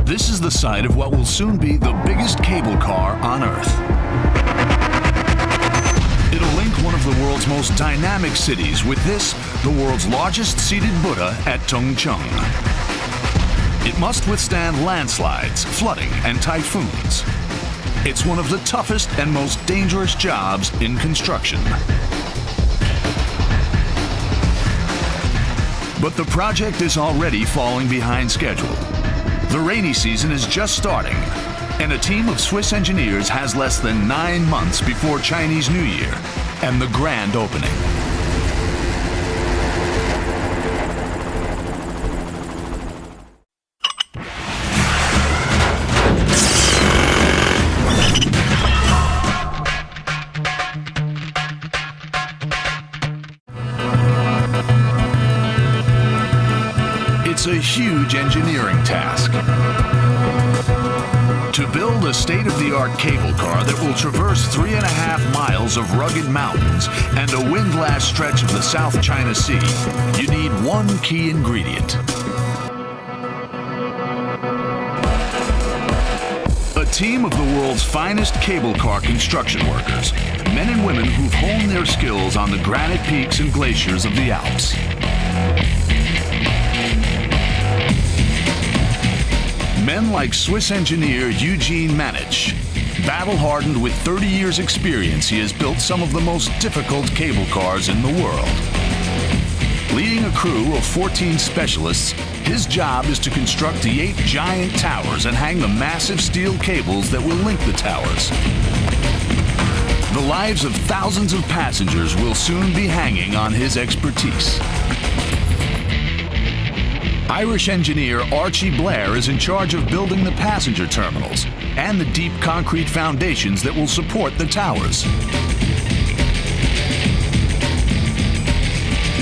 This is the site of what will soon be the biggest cable car on Earth. It'll link one of the world's most dynamic cities with this, the world's largest seated Buddha at Tongcheng. It must withstand landslides, flooding, and typhoons. It's one of the toughest and most dangerous jobs in construction. But the project is already falling behind schedule. The rainy season is just starting, and a team of Swiss engineers has less than 9 months before Chinese New Year and the grand opening. It's a huge engineering task. To build a state-of-the-art cable car that will traverse 3.5 miles of rugged mountains and a windlashed stretch of the South China Sea, you need one key ingredient. A team of the world's finest cable car construction workers, men and women who've honed their skills on the granite peaks and glaciers of the Alps. Men like Swiss engineer Eugene Manich. Battle-hardened with 30 years' experience, he has built some of the most difficult cable cars in the world. Leading a crew of 14 specialists, his job is to construct the 8 giant towers and hang the massive steel cables that will link the towers. The lives of thousands of passengers will soon be hanging on his expertise. Irish engineer Archie Blair is in charge of building the passenger terminals and the deep concrete foundations that will support the towers.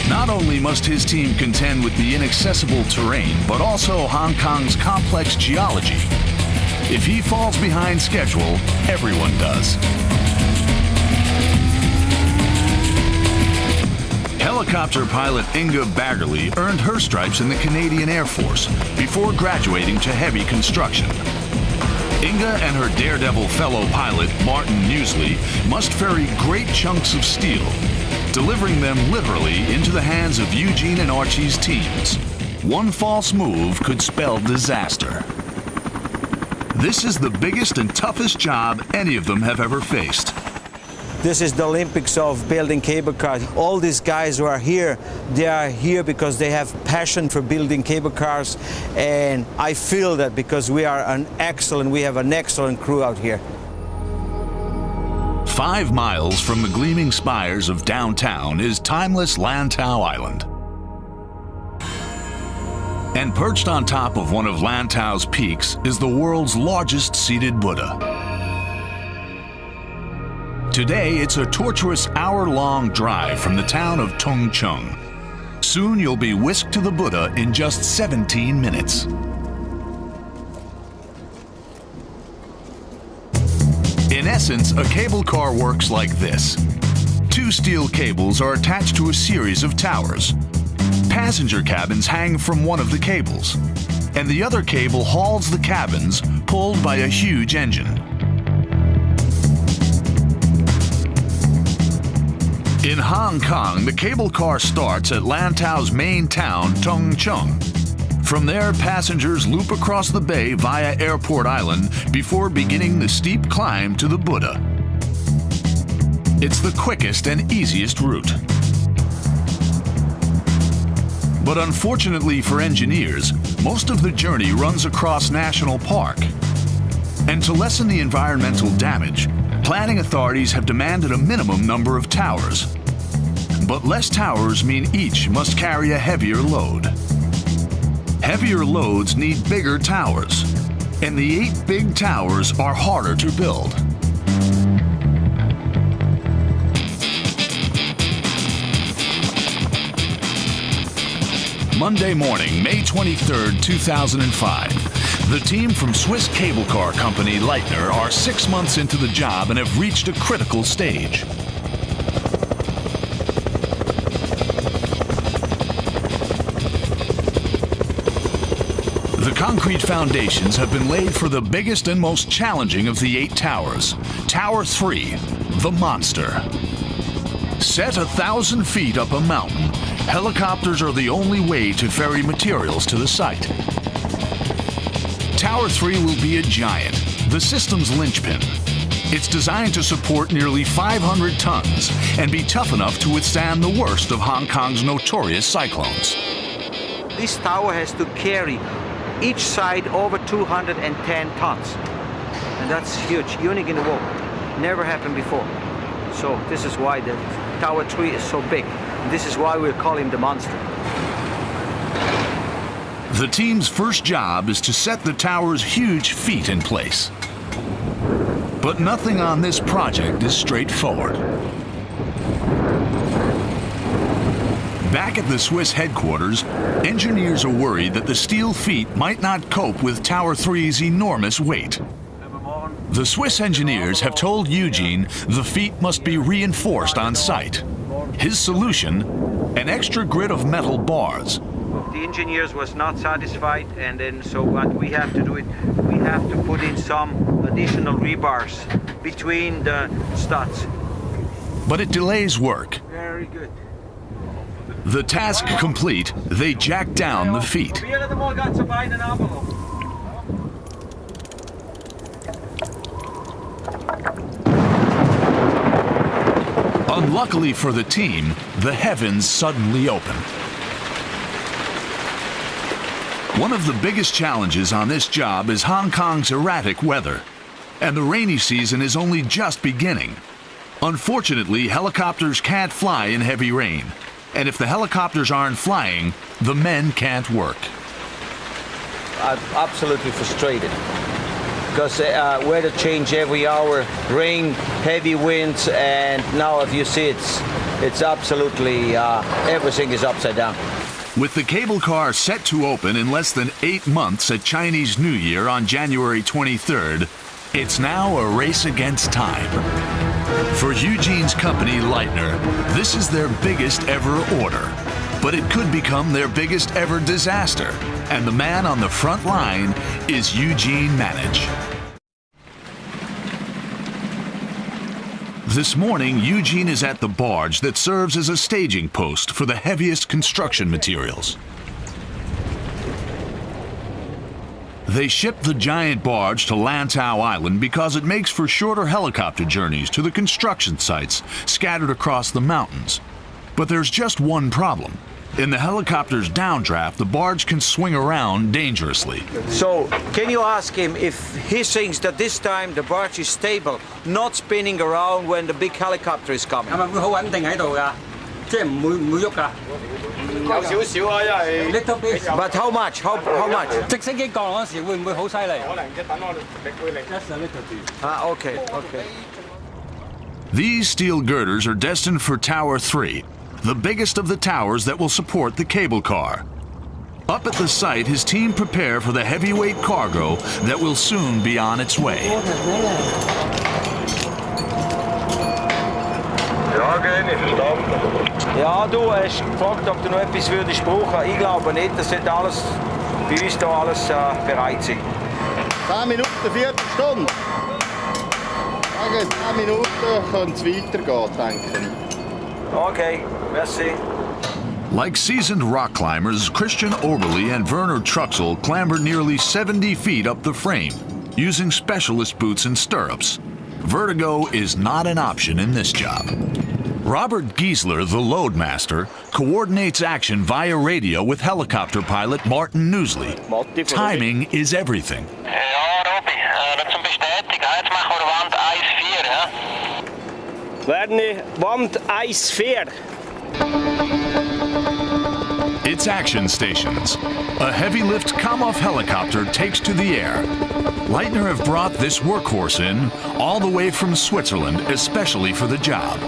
Not only must his team contend with the inaccessible terrain, but also Hong Kong's complex geology. If he falls behind schedule, everyone does. Helicopter pilot Inga Baggerly earned her stripes in the Canadian Air Force before graduating to heavy construction. Inga and her daredevil fellow pilot, Martin Newsley, must ferry great chunks of steel, delivering them literally into the hands of Eugene and Archie's teams. One false move could spell disaster. This is the biggest and toughest job any of them have ever faced. This is the Olympics of building cable cars. All these guys who are here, they are here because they have passion for building cable cars, and I feel that because we have an excellent crew out here. 5 miles from the gleaming spires of downtown is timeless Lantau Island. And perched on top of one of Lantau's peaks is the world's largest seated Buddha. Today, it's a tortuous hour-long drive from the town of Tongcheng. Soon you'll be whisked to the Buddha in just 17 minutes. In essence, a cable car works like this. 2 steel cables are attached to a series of towers. Passenger cabins hang from one of the cables, and the other cable hauls the cabins, pulled by a huge engine. In Hong Kong, the cable car starts at Lantau's main town, Tongcheng. From there, passengers loop across the bay via Airport Island before beginning the steep climb to the Buddha. It's the quickest and easiest route. But unfortunately for engineers, most of the journey runs across National Park. And to lessen the environmental damage, planning authorities have demanded a minimum number of towers. But less towers mean each must carry a heavier load. Heavier loads need bigger towers, and the 8 big towers are harder to build. Monday morning, May 23, 2005. The team from Swiss cable car company Leitner are 6 months into the job and have reached a critical stage. The Concrete foundations have been laid for the biggest and most challenging of the 8 towers, Tower 3, the Monster. Set 1,000 feet up a mountain, helicopters are the only way to ferry materials to the site. Tower 3 will be a giant, the system's linchpin. It's designed to support nearly 500 tons and be tough enough to withstand the worst of Hong Kong's notorious cyclones. This tower has to carry each side over 210 tons. And that's huge, unique in the world. Never happened before. So this is why the Tower 3 is so big. And this is why we call him the Monster. The team's first job is to set the tower's huge feet in place. But nothing on this project is straightforward. Back at the Swiss headquarters, engineers are worried that the steel feet might not cope with Tower 3's enormous weight. The Swiss engineers have told Eugene the feet must be reinforced on site. His solution, an extra grid of metal bars. The engineers was not satisfied, and then so what we have to do it, we have to put in some additional rebars between the studs. But it delays work. Very good. The task complete, they jack down the feet. Unluckily for the team, the heavens suddenly open. One of the biggest challenges on this job is Hong Kong's erratic weather, and the rainy season is only just beginning. Unfortunately, helicopters can't fly in heavy rain, and if the helicopters aren't flying, the men can't work. I'm absolutely frustrated because weather change every hour, rain, heavy winds, and now if you see it's absolutely everything is upside down. With the cable car set to open in less than 8 months at Chinese New Year on January 23rd, it's now a race against time. For Eugene's company, Leitner, this is their biggest ever order, but it could become their biggest ever disaster, and the man on the front line is Eugene Manage. This morning, Eugene is at the barge that serves as a staging post for the heaviest construction materials. They ship the giant barge to Lantau Island because it makes for shorter helicopter journeys to the construction sites scattered across the mountains. But there's just one problem. In the helicopter's downdraft, the barge can swing around dangerously. So, can you ask him if he thinks that this time the barge is stable, not spinning around when the big helicopter is coming? Little bit. But how much? How much? 直升機降落嗰時會唔會好犀利？可能一等我力會嚟。Just a little bit. Okay. These steel girders are destined for Tower 3, the biggest of the towers that will support the cable car. Up at the site, his team prepare for the heavyweight cargo that will soon be on its way. Ja, gerne, verstanden. Ja, du hast gefragt, ob du noch etwas würdest brauchen. Ich glaube nicht, das sollte alles bei uns hier alles bereit sein. 10 Minuten, Viertelstunde. Sagen 10 Minuten könnte es weitergehen, denke ich. Okay, merci. Like seasoned rock climbers, Christian Oberle and Werner Truxell clamber nearly 70 feet up the frame, using specialist boots and stirrups. Vertigo is not an option in this job. Robert Giesler, the loadmaster, coordinates action via radio with helicopter pilot Martin Newsley. Timing is everything. Ja, Robby, dat zum Bestätigen. Jetzt machen wir Wand 1-4, ja? Werner, Wand 1-4. It's action stations. A heavy lift Kamoff helicopter takes to the air. Leitner have brought this workhorse in all the way from Switzerland, especially for the job.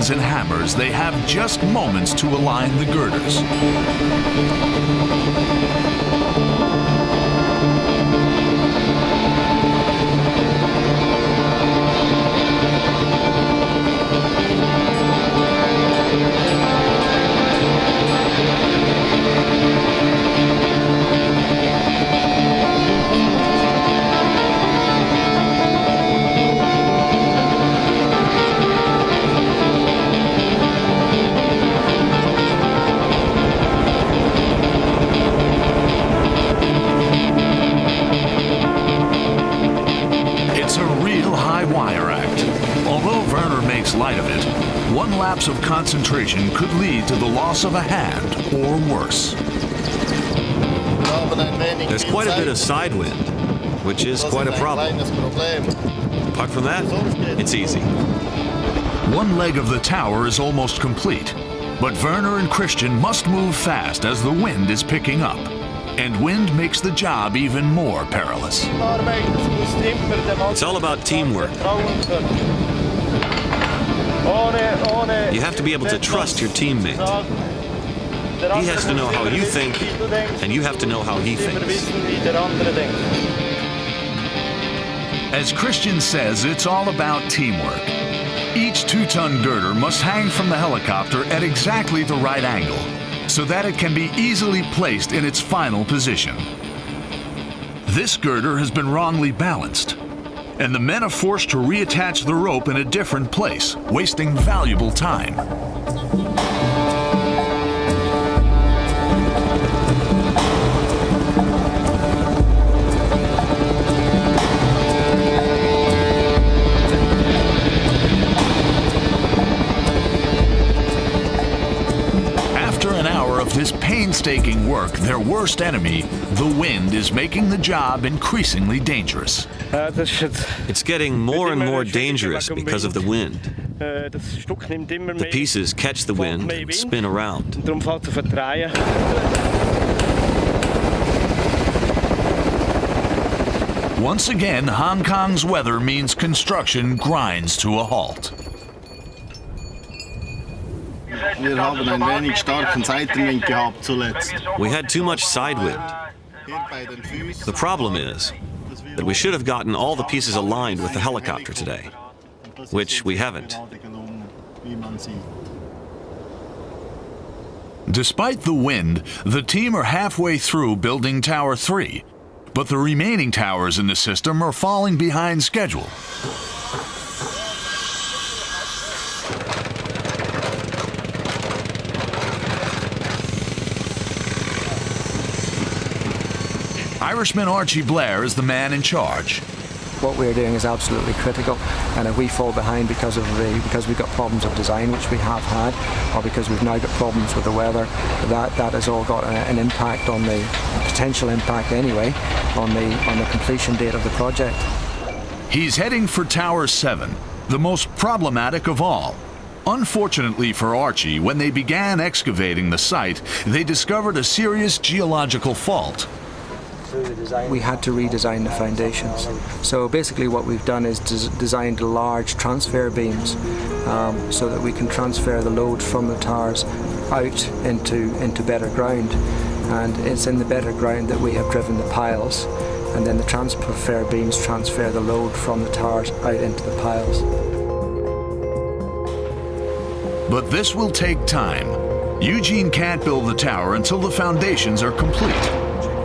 nails and hammers, they have just moments to align the girders. Light of it, one lapse of concentration could lead to the loss of a hand or worse. There's quite a bit of side wind, which is quite a problem. Apart from that, it's easy. One leg of the tower is almost complete, but Werner and Christian must move fast as the wind is picking up, and wind makes the job even more perilous. It's all about teamwork. You have to be able to trust your teammate. He has to know how you think, and you have to know how he thinks. As Christian says, it's all about teamwork. Each 2-ton girder must hang from the helicopter at exactly the right angle, so that it can be easily placed in its final position. This girder has been wrongly balanced, and the men are forced to reattach the rope in a different place, wasting valuable time. After an hour of this painstaking work, their worst enemy, the wind, is making the job increasingly dangerous. It's getting more and more dangerous because of the wind. The pieces catch the wind and spin around. Once again, Hong Kong's weather means construction grinds to a halt. We had too much side wind. The problem is that we should have gotten all the pieces aligned with the helicopter today, which we haven't. Despite the wind, the team are halfway through building Tower 3, but the remaining towers in the system are falling behind schedule. Irishman Archie Blair is the man in charge. What we're doing is absolutely critical, and if we fall behind because we've got problems of design, which we have had, or because we've now got problems with the weather, that has all got an impact on the potential impact anyway on the completion date of the project. He's heading for Tower 7, the most problematic of all. Unfortunately for Archie, when they began excavating the site, they discovered a serious geological fault. We had to redesign the foundations. So basically what we've done is designed large transfer beams so that we can transfer the load from the towers out into better ground. And it's in the better ground that we have driven the piles, and then the transfer beams transfer the load from the towers out into the piles. But this will take time. Eugene can't build the tower until the foundations are complete.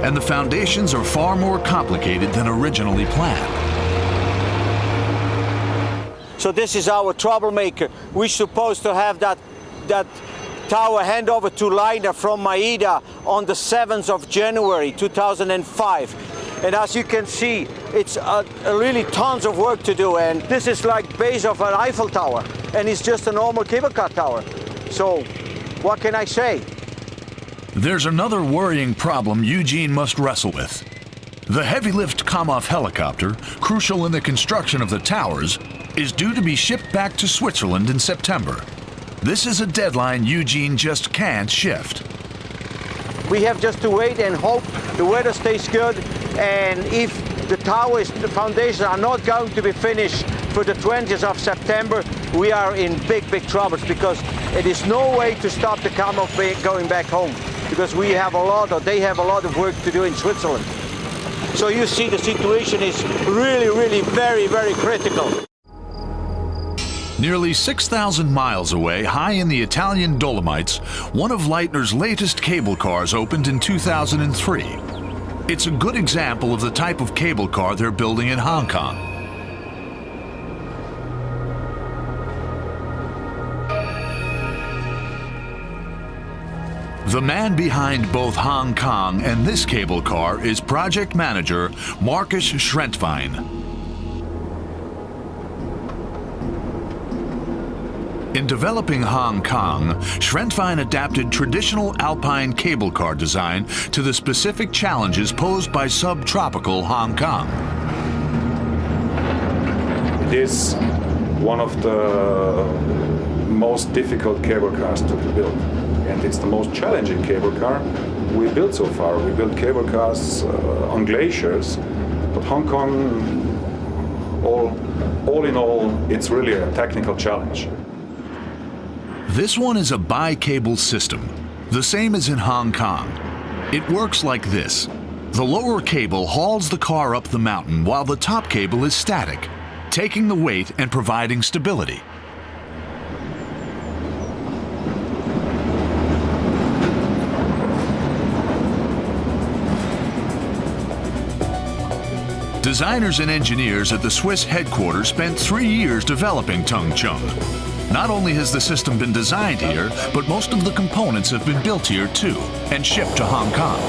And the foundations are far more complicated than originally planned. So this is our troublemaker. We're supposed to have that tower handover to Leiner from Maeda on the 7th of January 2005. And as you can see, it's really tons of work to do. And this is like base of an Eiffel Tower, and it's just a normal cable car tower. So what can I say? There's another worrying problem Eugene must wrestle with. The heavy lift Kamoff helicopter, crucial in the construction of the towers, is due to be shipped back to Switzerland in September. This is a deadline Eugene just can't shift. We have just to wait and hope the weather stays good, and if the foundations are not going to be finished for the 20th of September, we are in big troubles, because it is no way to stop the camel going back home, because we have a lot, or they have a lot of work to do in Switzerland. So you see the situation is really very critical. Nearly 6,000 miles away, high in the Italian Dolomites, one of Leitner's latest cable cars opened in 2003. It's a good example of the type of cable car they're building in Hong Kong. The man behind both Hong Kong and this cable car is project manager Markus Schrentvine. In developing Hong Kong, Schrentvine adapted traditional alpine cable car design to the specific challenges posed by subtropical Hong Kong. It is one of the most difficult cable cars to build, and it's the most challenging cable car we built so far. We built cable cars on glaciers, but Hong Kong, all in all, it's really a technical challenge. This one is a bi-cable system, the same as in Hong Kong. It works like this. The lower cable hauls the car up the mountain while the top cable is static, taking the weight and providing stability. Designers and engineers at the Swiss headquarters spent 3 years developing Tung Chung. Not only has the system been designed here, but most of the components have been built here too and shipped to Hong Kong.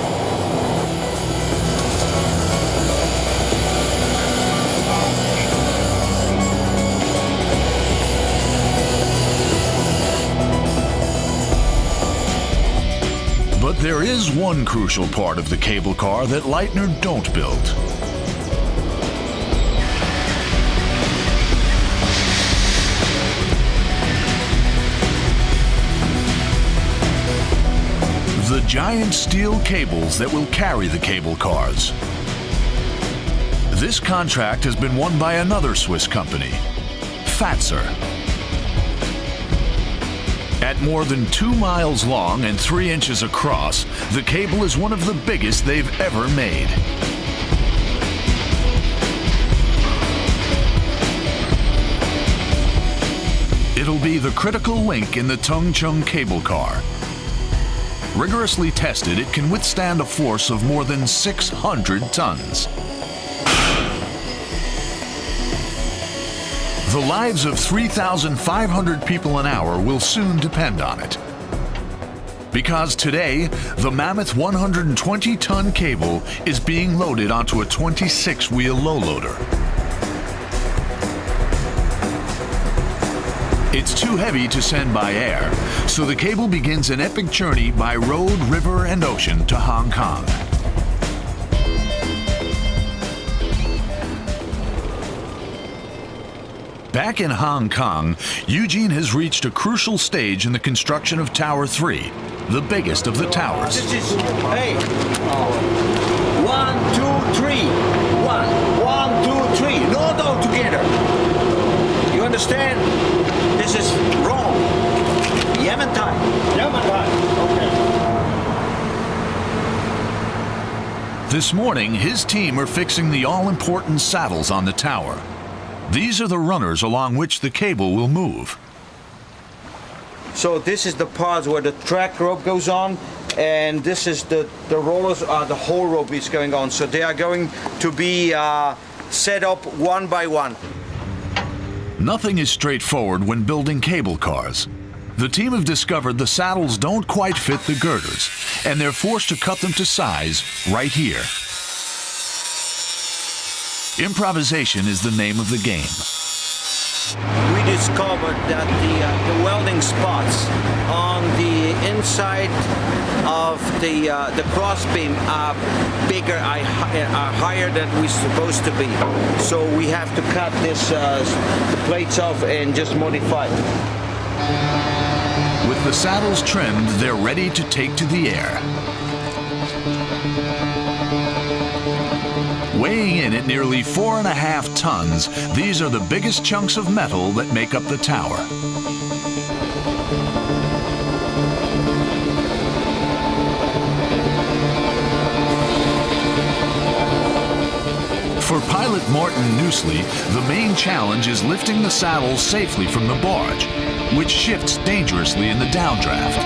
But there is one crucial part of the cable car that Leitner don't build. The giant steel cables that will carry the cable cars. This contract has been won by another Swiss company, Fazer. At more than 2 miles long and 3 inches across, the cable is one of the biggest they've ever made. It'll be the critical link in the Tung Chung cable car. Rigorously tested, it can withstand a force of more than 600 tons. The lives of 3,500 people an hour will soon depend on it. Because today, the mammoth 120-ton cable is being loaded onto a 26-wheel low loader. It's too heavy to send by air, so the cable begins an epic journey by road, river, and ocean to Hong Kong. Back in Hong Kong, Eugene has reached a crucial stage in the construction of Tower 3, the biggest of the towers. This is, hey, 1, 2, 3, 1, 2, 3, no, together. You understand? This is wrong. Yemen time. Okay. This morning, his team are fixing the all-important saddles on the tower. These are the runners along which the cable will move. So this is the part where the track rope goes on, and this is the rollers, the whole rope is going on. So they are going to be set up one by one. Nothing is straightforward when building cable cars. The team have discovered the saddles don't quite fit the girders, and they're forced to cut them to size right here. Improvisation is the name of the game. We discovered that the welding spots on the inside of the crossbeam are bigger, are higher than we're supposed to be. So we have to cut the plates off and just modify. With the saddles trimmed, they're ready to take to the air. Weighing in at nearly 4.5 tons, these are the biggest chunks of metal that make up the tower. For pilot Martin Nusley, the main challenge is lifting the saddle safely from the barge, which shifts dangerously in the downdraft.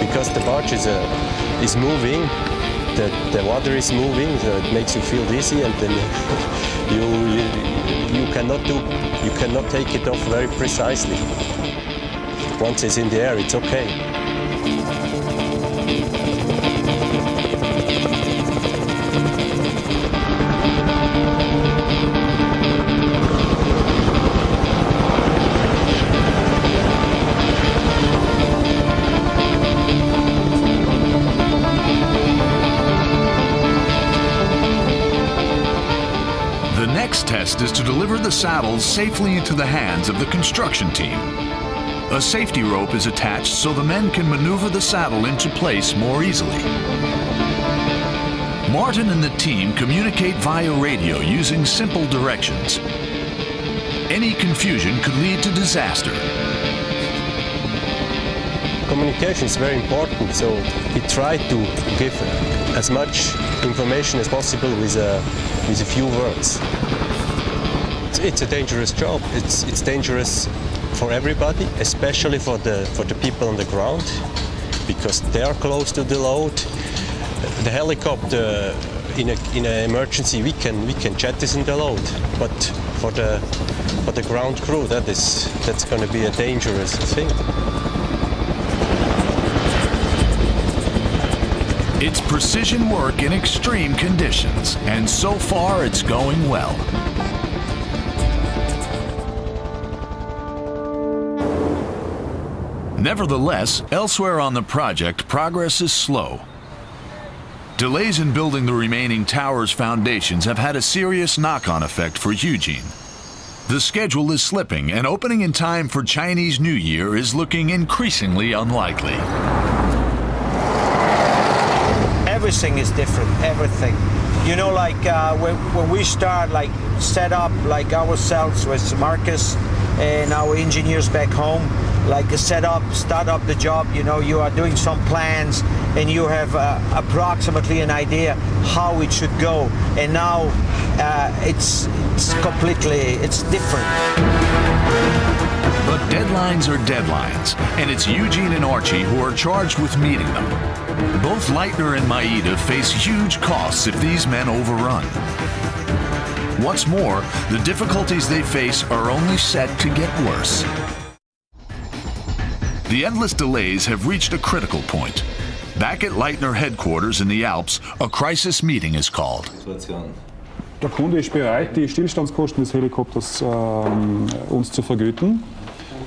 Because the barge is moving, the water is moving, so it makes you feel dizzy, and then you cannot take it off very precisely. Once it's in the air, it's okay. Test is to deliver the saddles safely into the hands of the construction team. A safety rope is attached so the men can maneuver the saddle into place more easily. Martin and the team communicate via radio using simple directions. Any confusion could lead to disaster. Communication is very important, so we try to give as much information as possible with a few words. It's a dangerous job. It's dangerous for everybody, especially for the people on the ground, because they are close to the load. The helicopter, in an emergency, we can jettison the load, but for the ground crew, that's going to be a dangerous thing. It's precision work in extreme conditions, and so far it's going well. Nevertheless, elsewhere on the project, progress is slow. Delays in building the remaining tower's foundations have had a serious knock-on effect for Eugene. The schedule is slipping, and opening in time for Chinese New Year is looking increasingly unlikely. Everything is different, everything. You know, like when we start, like set up like ourselves with Marcus and our engineers back home, like start up the job, you know, you are doing some plans and you have approximately an idea how it should go. And now it's different. But deadlines are deadlines, and it's Eugene and Archie who are charged with meeting them. Both Leitner and Maeda face huge costs if these men overrun. What's more, the difficulties they face are only set to get worse. The endless delays have reached a critical point. Back at Leitner headquarters in the Alps, a crisis meeting is called. Der Kunde ist bereit, die Stillstandskosten des Helikopters uns zu vergüten.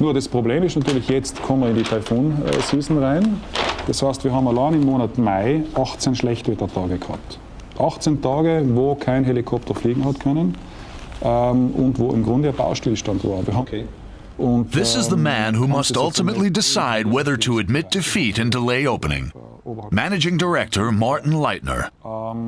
Nur das Problem ist natürlich, jetzt kommen wir in die Taifun-Season rein. Das heißt, wir haben allein im Monat Mai 18 Schlechtwettertage gehabt. 18 Tage, wo kein Helikopter fliegen hat können und wo im Grunde ein Baustillstand war. This is the man who must ultimately decide whether to admit defeat and delay opening. Managing Director Martin Leitner.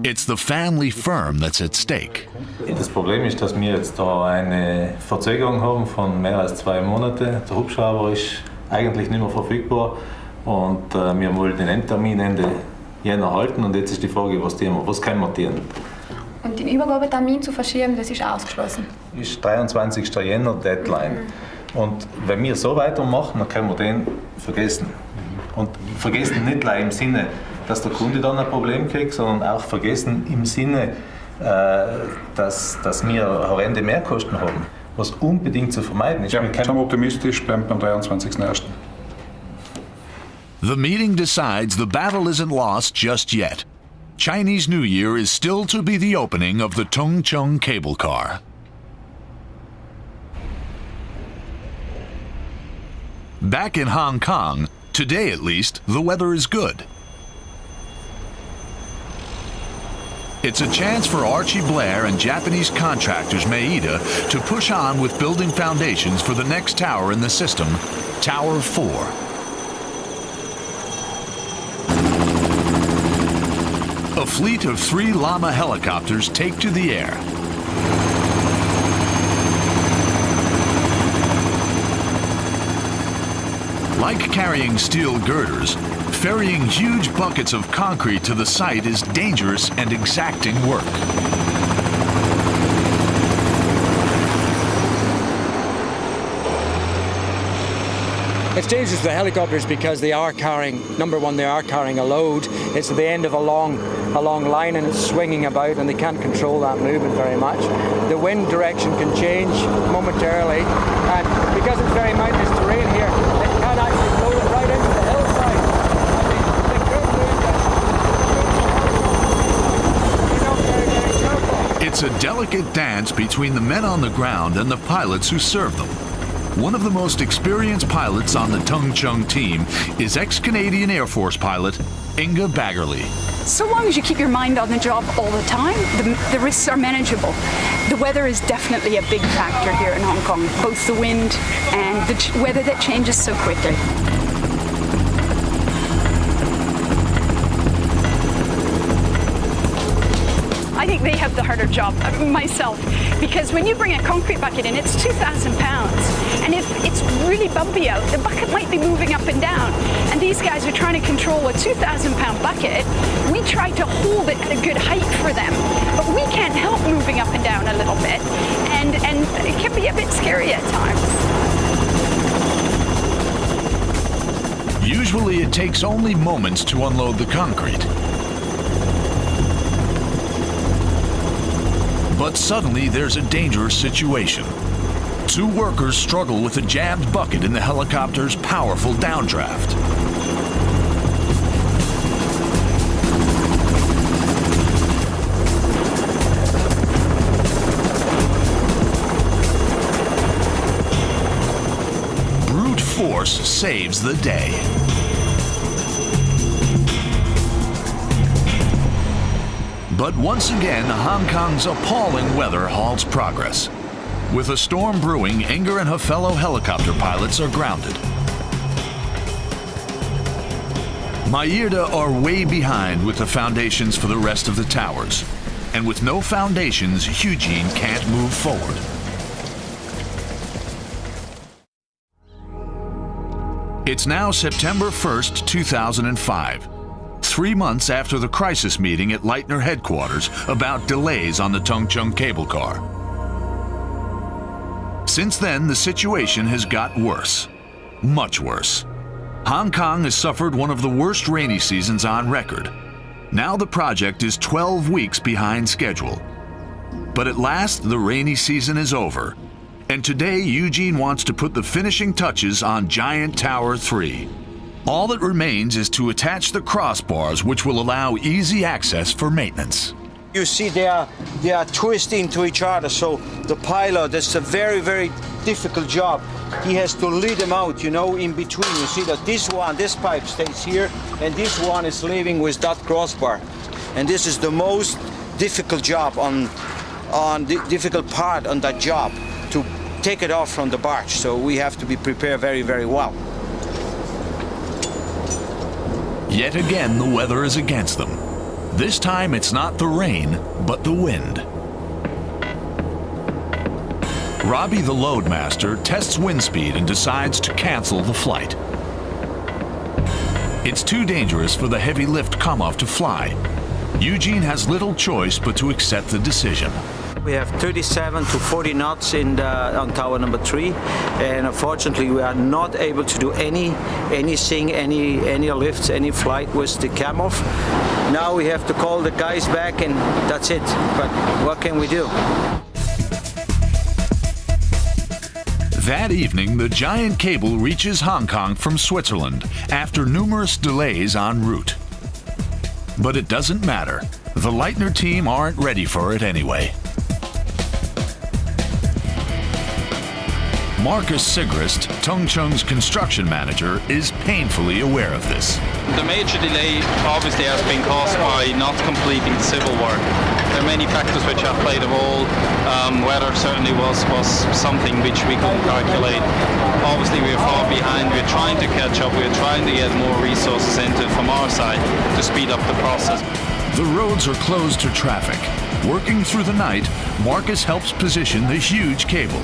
It's the family firm that's at stake. Das Problem ist, dass wir jetzt da eine Verzögerung haben von mehr als 2 Monaten. Der Hubschrauber ist eigentlich nicht mehr verfügbar und wir wollen den Endtermin Ende Jänner halten und jetzt ist die Frage, was können wir tun? Und den Übergabetermin zu verschieben, das ist ausgeschlossen? Ist 23. Jänner Deadline. Und wenn wir so weitermachen, dann können wir den vergessen. Und vergessen nicht nur im Sinne, dass der Kunde dann ein Problem kriegt, sondern auch vergessen im Sinne, dass wir horrende Mehrkosten haben, was unbedingt zu vermeiden ist. Ja, ich bin optimistisch beim 23.01. The meeting decides the battle isn't lost just yet. Chinese New Year is still to be the opening of the Tongcheng cable car. Back in Hong Kong, today at least, the weather is good. It's a chance for Archie Blair and Japanese contractors Maeda to push on with building foundations for the next tower in the system, Tower 4. 4. 4 a fleet of 3 Llama helicopters take to the air. Like carrying steel girders, ferrying huge buckets of concrete to the site is dangerous and exacting work. It's dangerous for the helicopters because they are carrying, number one, they are carrying a load. It's at the end of a long line and it's swinging about and they can't control that movement very much. The wind direction can change momentarily, and because it's very mountainous terrain here, it can actually blow it right into the hillside. They could lose it. It's a delicate dance between the men on the ground and the pilots who serve them. One of the most experienced pilots on the Tung Chung team is ex-Canadian Air Force pilot Inga Baggerly. So long as you keep your mind on the job all the time, the risks are manageable. The weather is definitely a big factor here in Hong Kong, both the wind and the weather that changes so quickly. I think they have the harder job, myself, because when you bring a concrete bucket in, it's 2,000 pounds. And if it's really bumpy out, the bucket might be moving up and down. And these guys are trying to control a 2,000-pound bucket. We try to hold it at a good height for them, but we can't help moving up and down a little bit. And it can be a bit scary at times. Usually it takes only moments to unload the concrete. But suddenly there's a dangerous situation. 2 workers struggle with a jammed bucket in the helicopter's powerful downdraft. Brute force saves the day. But once again, Hong Kong's appalling weather halts progress. With a storm brewing, Inga and her fellow helicopter pilots are grounded. Mayerda are way behind with the foundations for the rest of the towers. And with no foundations, Eugene can't move forward. It's now September 1st, 2005. 3 months after the crisis meeting at Leitner headquarters about delays on the Tung Chung cable car. Since then, the situation has got worse. Much worse. Hong Kong has suffered one of the worst rainy seasons on record. Now the project is 12 weeks behind schedule. But at last, the rainy season is over. And today, Eugene wants to put the finishing touches on Giant Tower 3. All that remains is to attach the crossbars, which will allow easy access for maintenance. You see they are twisting to each other, so the pilot, it's a very, very difficult job. He has to lead them out, you know, in between. You see that this pipe stays here, and this one is leaving with that crossbar. And this is the most difficult job on the difficult part on that job, to take it off from the barge. So we have to be prepared very, very well. Yet again, the weather is against them. This time, it's not the rain, but the wind. Robbie, the loadmaster, tests wind speed and decides to cancel the flight. It's too dangerous for the heavy lift come-off to fly. Eugene has little choice but to accept the decision. We have 37 to 40 knots on tower number 3, and unfortunately we are not able to do any lifts, any flight with the cam off. Now we have to call the guys back, and that's it. But what can we do? That evening, the giant cable reaches Hong Kong from Switzerland after numerous delays en route. But it doesn't matter. The Leitner team aren't ready for it anyway. Marcus Sigrist, Tung Chung's construction manager, is painfully aware of this. The major delay obviously has been caused by not completing the civil work. There are many factors which have played a role. Weather certainly was something which we couldn't calculate. Obviously we are far behind. We're trying to catch up. We're trying to get more resources into it from our side to speed up the process. The roads are closed to traffic. Working through the night, Marcus helps position the huge cable,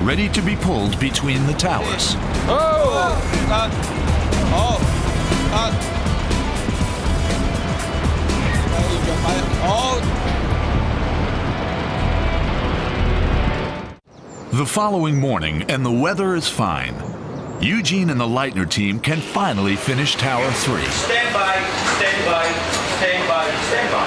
ready to be pulled between the towers. The following morning, and the weather is fine. Eugene and the Leitner team can finally finish Tower 3. Stand by, stand by, stand by, stand by.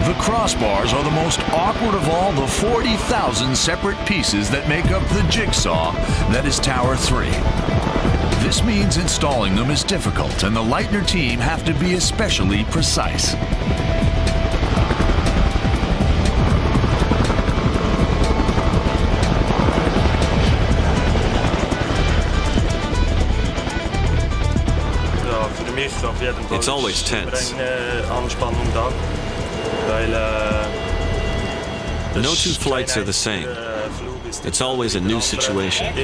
The crossbars are the most awkward of all the 40,000 separate pieces that make up the jigsaw that is Tower 3. This means installing them is difficult, and the Leitner team have to be especially precise. It's always tense. No two flights are the same. It's always a new situation.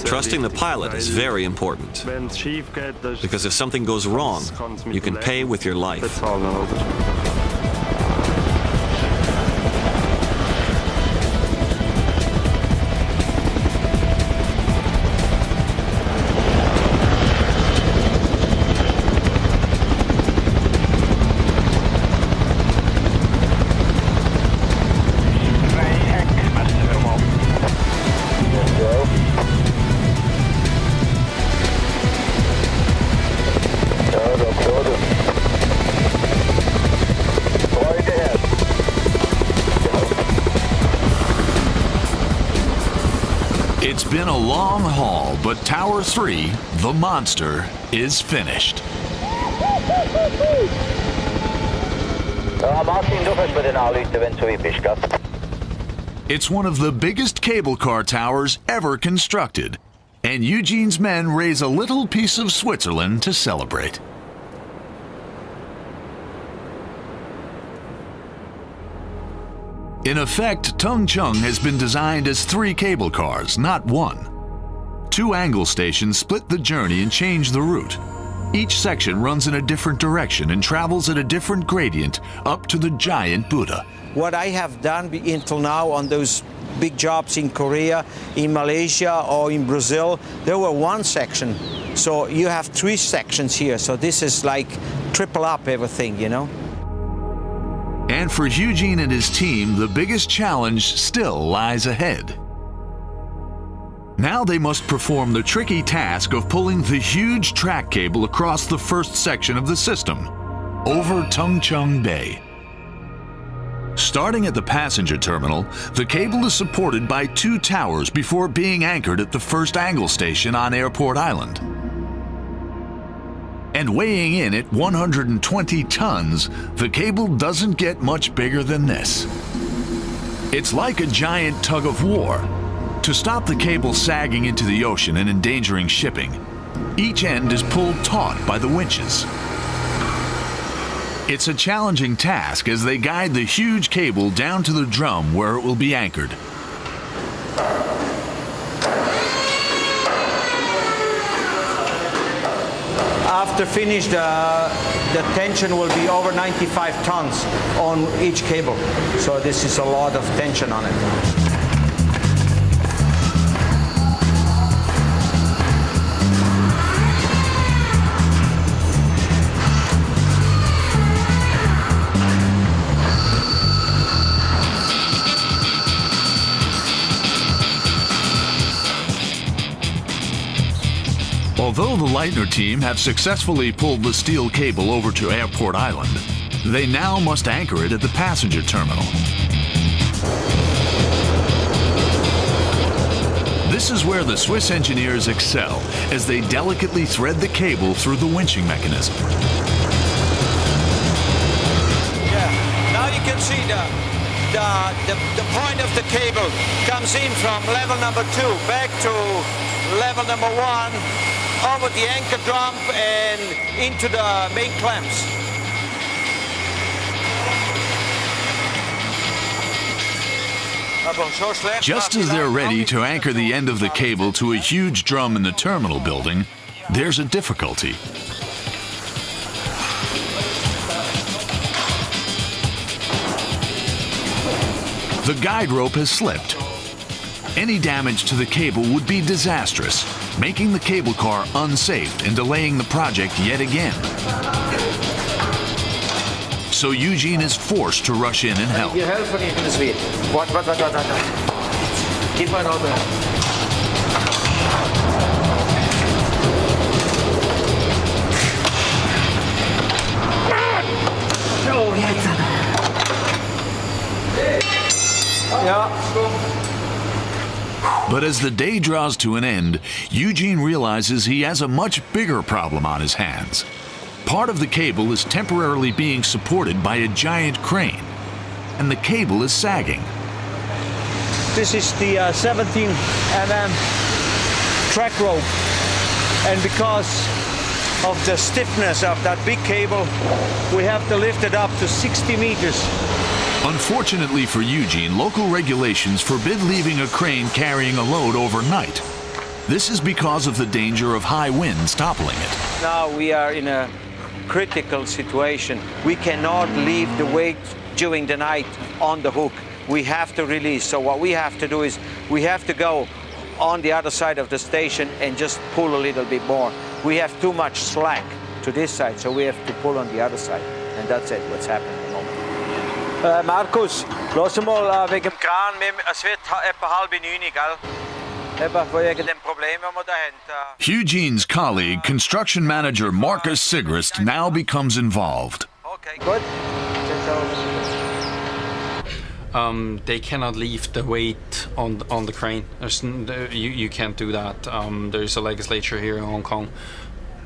Trusting the pilot is very important, because if something goes wrong, you can pay with your life. It's been a long haul, but Tower 3, the monster, is finished. It's one of the biggest cable car towers ever constructed, and Eugene's men raise a little piece of Switzerland to celebrate. In effect, Tung Chung has been designed as 3 cable cars, not 1. 2 angle stations split the journey and change the route. Each section runs in a different direction and travels at a different gradient up to the giant Buddha. What I have done until now on those big jobs in Korea, in Malaysia, or in Brazil, there were 1 section. So you have 3 sections here. So this is like triple up everything, you know. And for Eugene and his team, the biggest challenge still lies ahead. Now they must perform the tricky task of pulling the huge track cable across the first section of the system, over Tung Chung Bay. Starting at the passenger terminal, the cable is supported by 2 towers before being anchored at the first angle station on Airport Island. And weighing in at 120 tons, the cable doesn't get much bigger than this. It's like a giant tug of war. To stop the cable sagging into the ocean and endangering shipping, each end is pulled taut by the winches. It's a challenging task as they guide the huge cable down to the drum where it will be anchored. After finished, the tension will be over 95 tons on each cable. So this is a lot of tension on it. Although the Leitner team have successfully pulled the steel cable over to Airport Island, they now must anchor it at the passenger terminal. This is where the Swiss engineers excel, as they delicately thread the cable through the winching mechanism. Yeah, now you can see the point of the cable comes in from level number 2 back to level number 1, over the anchor drum and into the main clamps. Just as they're ready to anchor the end of the cable to a huge drum in the terminal building, there's a difficulty. The guide rope has slipped. Any damage to the cable would be disastrous, making the cable car unsafe and delaying the project yet again. So Eugene is forced to rush in and help. You help when you can see it. What? Keep on over. But as the day draws to an end, Eugene realizes he has a much bigger problem on his hands. Part of the cable is temporarily being supported by a giant crane, and the cable is sagging. This is the 17 mm track rope, and because of the stiffness of that big cable, we have to lift it up to 60 meters. Unfortunately for Eugene, local regulations forbid leaving a crane carrying a load overnight. This is because of the danger of high winds toppling it. Now we are in a critical situation. We cannot leave the weight during the night on the hook. We have to release. So what we have to do is we have to go on the other side of the station and just pull a little bit more. We have too much slack to this side, so we have to pull on the other side. And that's it, what's happening at the moment. Markus, lass mal wegen dem Kran, es wird etwa 8:30, gell? Eugene's colleague, construction manager Marcus Sigrist, now becomes involved. Okay, good. They cannot leave the weight on the crane. You can't do that. There's a legislature here in Hong Kong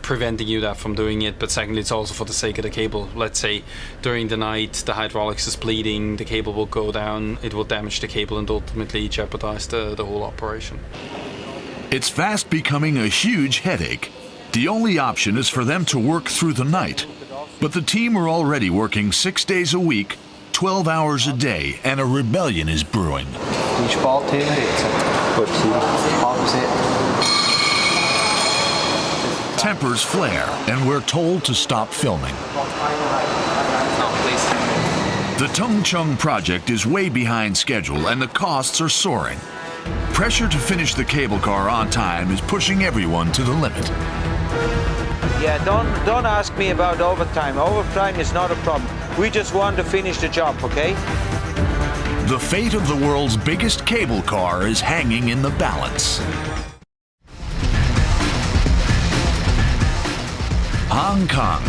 preventing you that from doing it, but secondly, it's also for the sake of the cable. Let's say during the night the hydraulics is bleeding, the cable will go down, it will damage the cable and ultimately jeopardize the whole operation. It's fast becoming a huge headache. The only option is for them to work through the night. But the team are already working 6 days a week, 12 hours a day, and a rebellion is brewing. Tempers flare, and we're told to stop filming. The Tung Chung project is way behind schedule, and the costs are soaring. Pressure to finish the cable car on time is pushing everyone to the limit. Yeah, don't ask me about overtime. Overtime is not a problem. We just want to finish the job, okay? The fate of the world's biggest cable car is hanging in the balance. Hong Kong.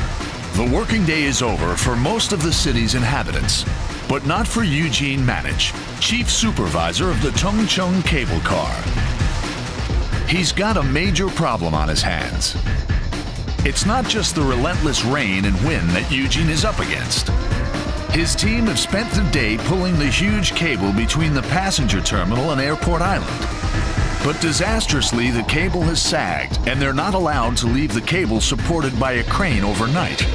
The working day is over for most of the city's inhabitants, but not for Eugene Manich, chief supervisor of the Tung Chung cable car. He's got a major problem on his hands. It's not just the relentless rain and wind that Eugene is up against. His team have spent the day pulling the huge cable between the passenger terminal and Airport Island. But disastrously, the cable has sagged, and they're not allowed to leave the cable supported by a crane overnight.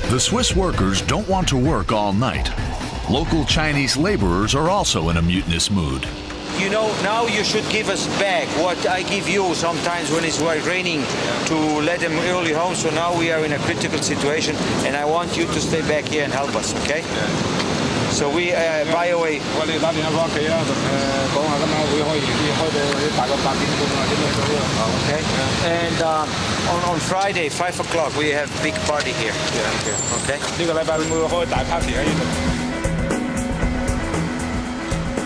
The Swiss workers don't want to work all night. Local Chinese laborers are also in a mutinous mood. You know, now you should give us back what I give you sometimes when it's raining to let them early home. So now we are in a critical situation, and I want you to stay back here and help us, okay? So we, by the way... Okay. And on Friday, 5 o'clock, we have a big party here. Okay?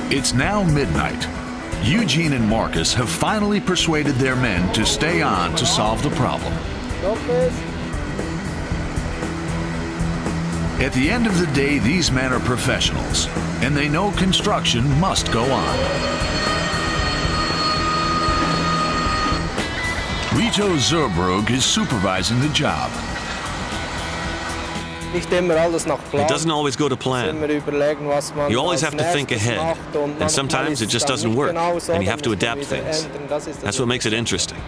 It's now midnight. Eugene and Marcus have finally persuaded their men to stay on to solve the problem. At the end of the day, these men are professionals, and they know construction must go on. Rito Zerbrug is supervising the job. It doesn't always go to plan. You always have to think ahead, and sometimes it just doesn't work, and you have to adapt things. That's what makes it interesting.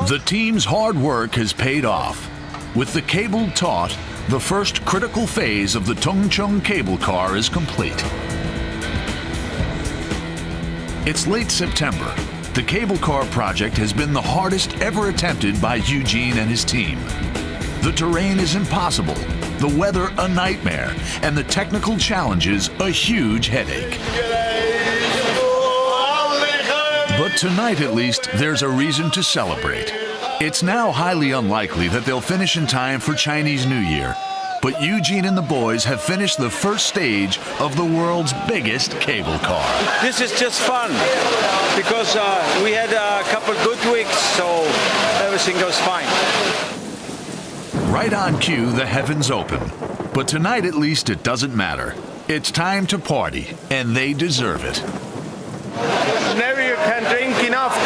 The team's hard work has paid off. With the cable taut, the first critical phase of the Tongcheng cable car is complete. It's late September. The cable car project has been the hardest ever attempted by Eugene and his team. The terrain is impossible, the weather a nightmare, and the technical challenges a huge headache. But tonight, at least, there's a reason to celebrate. It's now highly unlikely that they'll finish in time for Chinese New Year, but Eugene and the boys have finished the first stage of the world's biggest cable car. This is just fun because we had a couple good weeks, so everything goes fine. Right on cue, the heavens open. But tonight, at least, it doesn't matter. It's time to party, and they deserve it. Never you can drink enough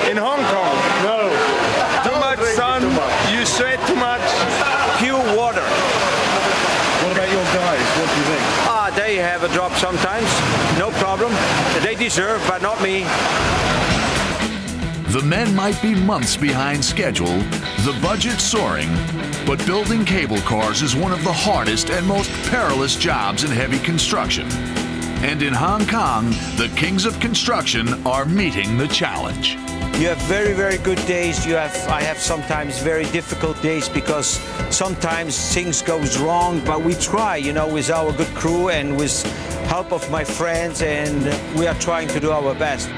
in Hong Kong. No. Too much sun, you sweat too much. Pure water. What about your guys? What do you think? They have a drop sometimes, no problem. They deserve, but not me. The men might be months behind schedule, the budget soaring, but building cable cars is one of the hardest and most perilous jobs in heavy construction. And in Hong Kong, the kings of construction are meeting the challenge. You have very, very good days. I have sometimes very difficult days because sometimes things goes wrong, but we try, with our good crew and with help of my friends, and we are trying to do our best.